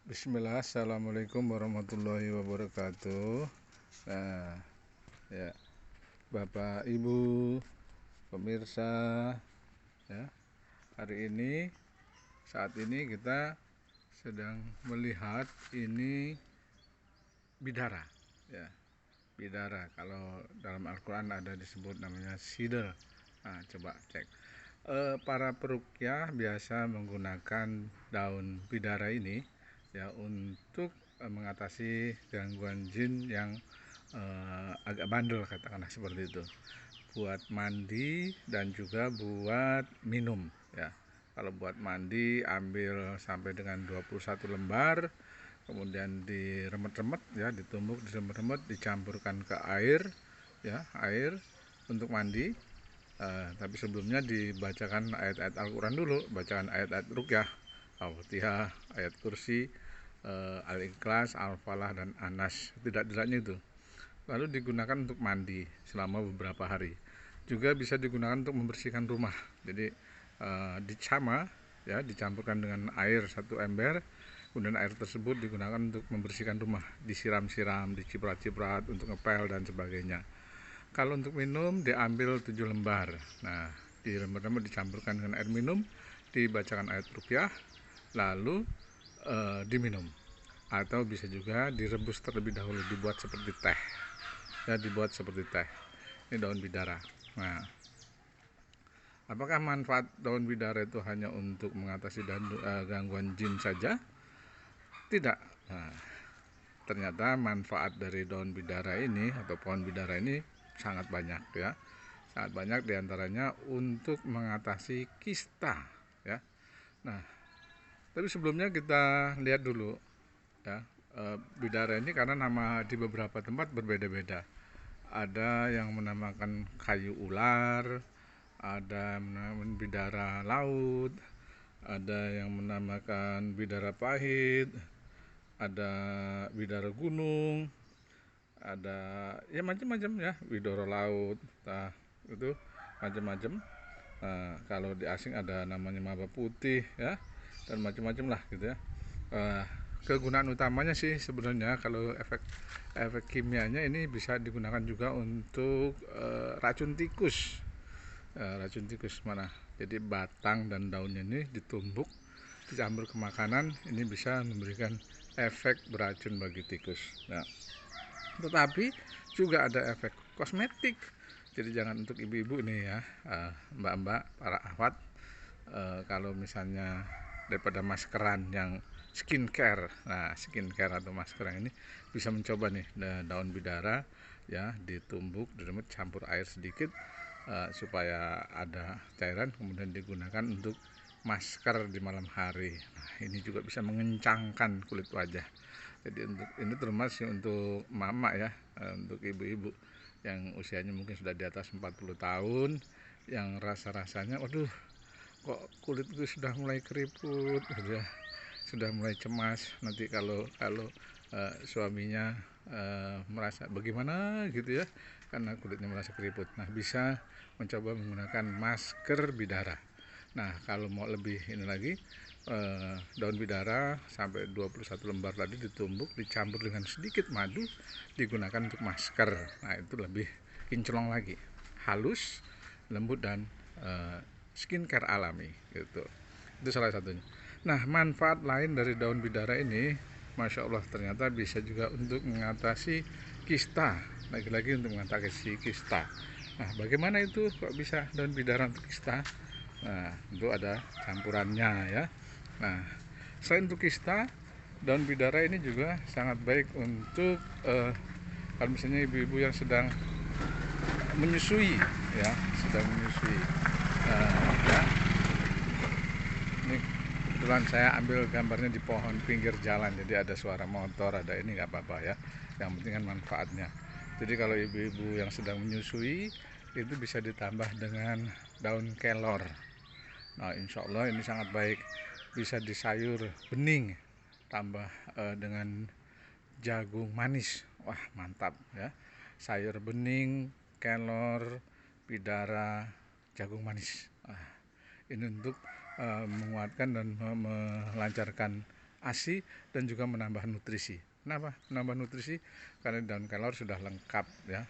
Bismillah, assalamualaikum warahmatullahi wabarakatuh. Nah, ya, Bapak, Ibu, pemirsa, ya, hari ini, saat ini kita sedang melihat ini bidara, ya, bidara. Kalau dalam Al-Quran ada disebut namanya sidr. Nah, coba cek. Para peruqyah biasa menggunakan daun bidara ini ya untuk mengatasi gangguan jin yang agak bandel, katakanlah seperti itu, buat mandi dan juga buat minum ya. Kalau buat mandi ambil sampai dengan 21 lembar, kemudian diremet-remet ya, ditumbuk, diremet-remet, dicampurkan ke air ya, air untuk mandi. Tapi sebelumnya dibacakan ayat-ayat Al-Quran dulu, bacaan ayat-ayat ruqyah, Al-Fatihah, ayat kursi, Al-Ikhlas, Al-Falah, dan Anas, tidak-tidaknya itu. Lalu digunakan untuk mandi selama beberapa hari. Juga bisa digunakan untuk membersihkan rumah. Jadi dicama ya, dicampurkan dengan air 1 ember, kemudian air tersebut digunakan untuk membersihkan rumah, disiram-siram, diciprat-ciprat untuk ngepel dan sebagainya. Kalau untuk minum diambil 7 lembar. Nah, diremet-remet, dicampurkan dengan air minum, dibacakan ayat ruqyah, lalu diminum. Atau bisa juga direbus terlebih dahulu, dibuat seperti teh. Ya, dibuat seperti teh. Ini daun bidara. Nah, apakah manfaat daun bidara itu hanya untuk mengatasi gangguan jin saja? Tidak. Nah, ternyata manfaat dari daun bidara ini atau pohon bidara ini sangat banyak ya, sangat banyak, diantaranya untuk mengatasi kista ya. Nah, tapi sebelumnya kita lihat dulu ya, bidara ini karena nama di beberapa tempat berbeda-beda. Ada yang menamakan kayu ular, ada menamakan bidara laut, ada yang menamakan bidara pahit, ada bidara gunung, ada ya macam-macam ya, bidara laut. Nah, itu macam-macam. Nah, kalau di asing ada namanya maba putih ya, dan macam-macam lah gitu ya. Kegunaan utamanya sih sebenarnya kalau efek kimianya ini bisa digunakan juga untuk racun tikus. Racun tikus mana? Jadi batang dan daunnya ini ditumbuk, dicampur ke makanan, ini bisa memberikan efek beracun bagi tikus. Nah, tetapi juga ada efek kosmetik. Jadi jangan untuk ibu-ibu nih ya, mbak-mbak, para ahwat, kalau misalnya daripada maskeran yang skincare, nah skincare atau masker yang ini bisa mencoba nih daun bidara ya, ditumbuk, diremet, campur air sedikit supaya ada cairan, kemudian digunakan untuk masker di malam hari. Nah, ini juga bisa mengencangkan kulit wajah. Jadi untuk ini termasuk untuk mama ya, untuk ibu-ibu yang usianya mungkin sudah di atas 40 tahun, yang rasa-rasanya waduh kok kulitku sudah mulai keriput gitu ya, sudah mulai cemas nanti kalau suaminya merasa bagaimana gitu ya, karena kulitnya merasa keriput. Nah, bisa mencoba menggunakan masker bidara. Nah, kalau mau lebih ini lagi, daun bidara sampai 21 lembar tadi ditumbuk, dicampur dengan sedikit madu, digunakan untuk masker. Nah, itu lebih kinclong lagi, halus, lembut, dan skincare alami gitu. Itu salah satunya. Nah, manfaat lain dari daun bidara ini, Masya Allah, ternyata bisa juga untuk mengatasi kista. Lagi-lagi untuk mengatasi kista. Nah, bagaimana itu kok bisa daun bidara untuk kista? Nah, itu ada campurannya ya. Nah, selain untuk kista, daun bidara ini juga sangat baik untuk kalau misalnya ibu-ibu yang sedang menyusui ya, sedang menyusui. Ya, ini kebetulan saya ambil gambarnya di pohon pinggir jalan, jadi ada suara motor, ada ini nggak apa-apa ya. Yang penting kan manfaatnya. Jadi kalau ibu-ibu yang sedang menyusui itu bisa ditambah dengan daun kelor. Nah, insya Allah ini sangat baik, bisa di sayur bening, tambah dengan jagung manis. Wah, mantap ya. Sayur bening, kelor, bidara, jagung manis. Ini untuk menguatkan dan melancarkan ASI dan juga menambah nutrisi. Kenapa menambah nutrisi? Karena daun kelor sudah lengkap ya,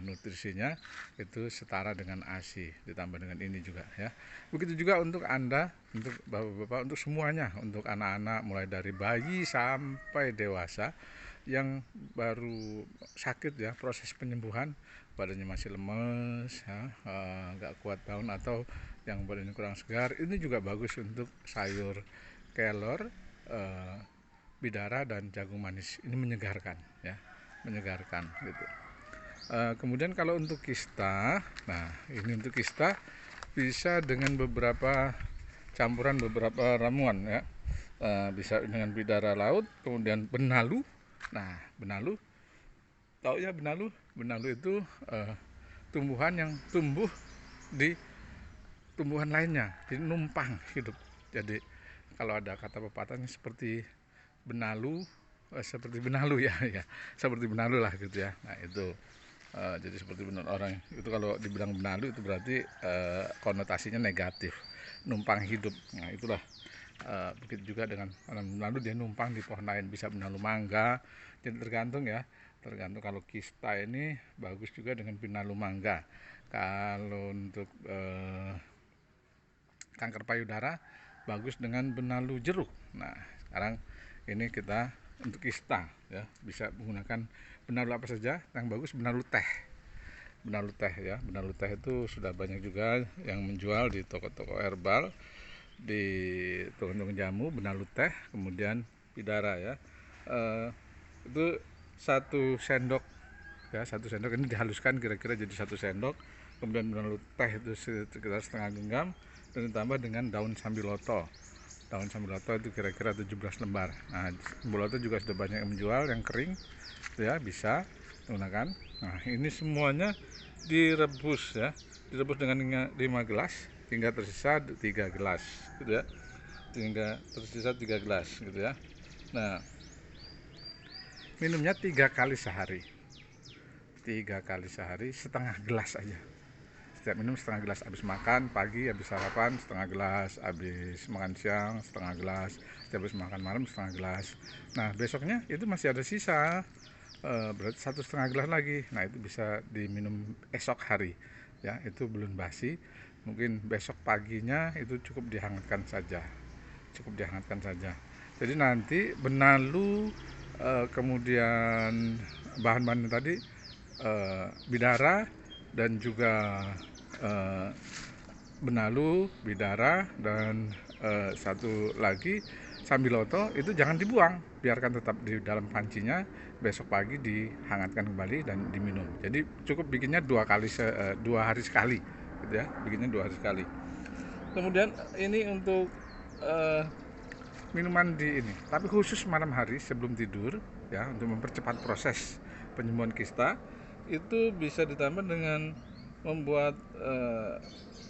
nutrisinya itu setara dengan ASI, ditambah dengan ini juga ya. Begitu juga untuk Anda, untuk bapak-bapak, untuk semuanya, untuk anak-anak mulai dari bayi sampai dewasa yang baru sakit ya, proses penyembuhan, badannya masih lemes ya, nggak kuat bangun, atau yang badannya kurang segar, ini juga bagus untuk sayur kelor, bidara dan jagung manis. Ini menyegarkan ya, menyegarkan gitu. Kemudian kalau untuk kista, nah ini untuk kista bisa dengan beberapa campuran beberapa ramuan ya. Bisa dengan bidara laut, kemudian benalu. Nah benalu, tahu ya benalu? Benalu itu tumbuhan yang tumbuh di tumbuhan lainnya, jadi numpang hidup. Jadi kalau ada kata pepatahnya seperti benalu, seperti benalu ya, ya seperti benalu lah gitu ya. Nah itu jadi seperti benar orang itu, kalau dibilang benalu itu berarti konotasinya negatif, numpang hidup. Nah itulah begitu juga dengan benalu, dia numpang di pohon lain, bisa benalu mangga. Jadi tergantung ya, tergantung. Kalau kista ini bagus juga dengan benalu mangga. Kalau untuk kanker payudara bagus dengan benalu jeruk. Nah sekarang ini kita untuk kista ya, bisa menggunakan benalu apa saja. Yang bagus benalu teh, benalu teh ya. Benalu teh itu sudah banyak juga yang menjual di toko-toko herbal, di tukang-tukang jamu, benalu teh. Kemudian bidara ya, itu 1 sendok ya, 1 sendok ini dihaluskan kira-kira jadi 1 sendok. Kemudian benalu teh itu sekitar setengah genggam, dan ditambah dengan daun sambiloto. Daun sambiloto itu kira-kira 17 lembar. Nah sambiloto juga sudah banyak yang menjual yang kering ya, bisa menggunakan. Nah ini semuanya direbus ya, direbus dengan 5 gelas hingga tersisa 3 gelas gitu ya, hingga tersisa 3 gelas gitu ya. Nah minumnya 3 kali sehari, 3 kali sehari, setengah gelas aja. Setiap minum setengah gelas, habis makan pagi, habis sarapan setengah gelas, habis makan siang setengah gelas, habis makan malam setengah gelas. Nah besoknya itu masih ada sisa, berarti 1,5 gelas lagi. Nah itu bisa diminum esok hari ya, itu belum basi. Mungkin besok paginya itu cukup dihangatkan saja, cukup dihangatkan saja. Jadi nanti benalu, kemudian bahan-bahan tadi, bidara dan juga benalu, bidara, dan satu lagi sambiloto itu jangan dibuang, biarkan tetap di dalam pancinya. Besok pagi dihangatkan kembali dan diminum. Jadi cukup bikinnya 2 hari sekali gitu ya, bikinnya 2 hari sekali. Kemudian ini untuk minuman di ini, tapi khusus malam hari sebelum tidur ya, untuk mempercepat proses penyembuhan kista. Itu bisa ditambah dengan membuat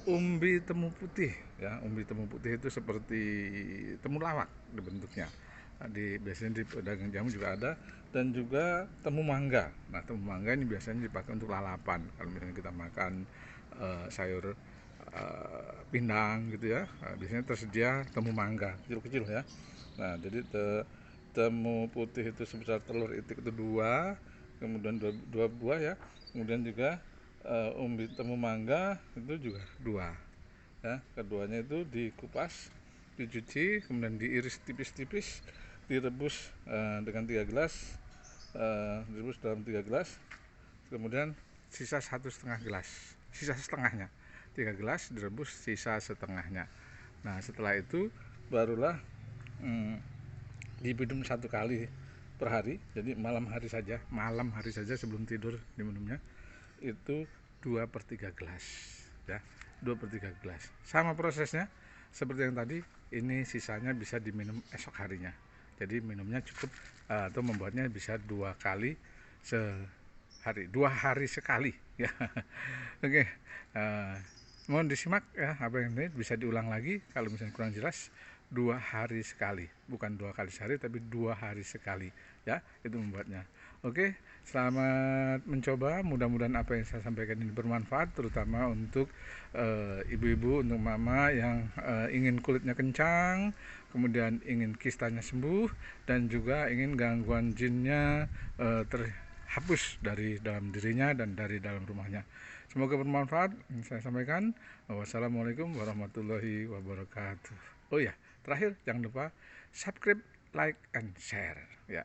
umbi temu putih ya. Umbi temu putih itu seperti temulawak bentuknya. Biasanya di pedagang jamu juga ada, dan juga temu mangga. Nah temu mangga ini biasanya dipakai untuk lalapan. Kalau misalnya kita makan sayur pindang gitu ya, biasanya tersedia temu mangga kecil-kecil ya. Nah jadi temu putih itu sebesar telur itik itu 2, kemudian 2 buah ya. Kemudian juga umbi temu mangga itu juga 2 ya. Keduanya itu dikupas, dicuci, kemudian diiris tipis-tipis, direbus dengan 3 gelas, direbus dalam 3 gelas. Kemudian sisa 1,5 gelas, sisa setengahnya. 3 gelas direbus, sisa setengahnya. Nah setelah itu barulah diminum 1 kali per hari. Jadi malam hari saja sebelum tidur diminumnya. Itu 2/3 gelas ya, 2/3 gelas. Sama prosesnya seperti yang tadi, ini sisanya bisa diminum esok harinya. Jadi minumnya cukup, atau membuatnya bisa 2 kali sehari, 2 hari sekali ya. Oke, mohon disimak ya, apa yang ini bisa diulang lagi kalau misalnya kurang jelas. 2 hari sekali, bukan 2 kali sehari tapi 2 hari sekali ya, itu membuatnya. Oke, selamat mencoba, mudah-mudahan apa yang saya sampaikan ini bermanfaat, terutama untuk ibu-ibu, untuk mama yang ingin kulitnya kencang, kemudian ingin kistanya sembuh, dan juga ingin gangguan jinnya terhapus dari dalam dirinya dan dari dalam rumahnya. Semoga bermanfaat yang saya sampaikan. Wassalamualaikum warahmatullahi wabarakatuh. Oh ya, terakhir jangan lupa subscribe, like, and share ya.